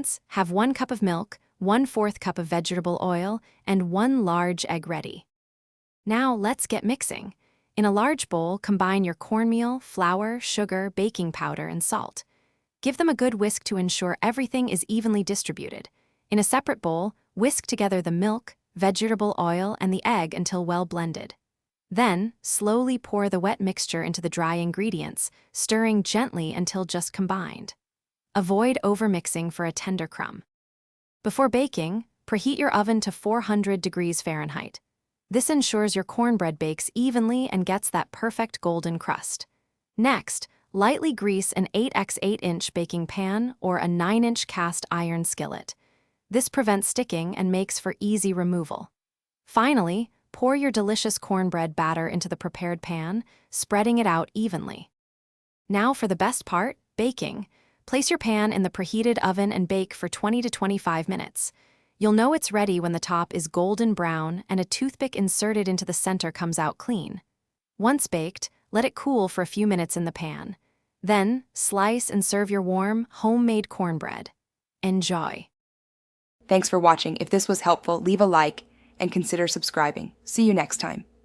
Ingredients: have 1 cup of milk, 1/4 cup of vegetable oil, and 1 large egg ready. Now let's get mixing. In a large bowl, combine your cornmeal, flour, sugar, baking powder, and salt. Give them a good whisk to ensure everything is evenly distributed. In a separate bowl, whisk together the milk, vegetable oil, and the egg until well blended. Then, slowly pour the wet mixture into the dry ingredients, stirring gently until just combined. Avoid overmixing for a tender crumb. Before baking, preheat your oven to 400 degrees Fahrenheit. This ensures your cornbread bakes evenly and gets that perfect golden crust. Next, lightly grease an 8x8-inch baking pan or a 9-inch cast iron skillet. This prevents sticking and makes for easy removal. Finally, pour your delicious cornbread batter into the prepared pan, spreading it out evenly. Now for the best part, baking. Place your pan in the preheated oven and bake for 20 to 25 minutes. You'll know it's ready when the top is golden brown and a toothpick inserted into the center comes out clean. Once baked, let it cool for a few minutes in the pan. Then, slice and serve your warm, homemade cornbread. Enjoy! Thanks for watching. If this was helpful, leave a like and consider subscribing. See you next time.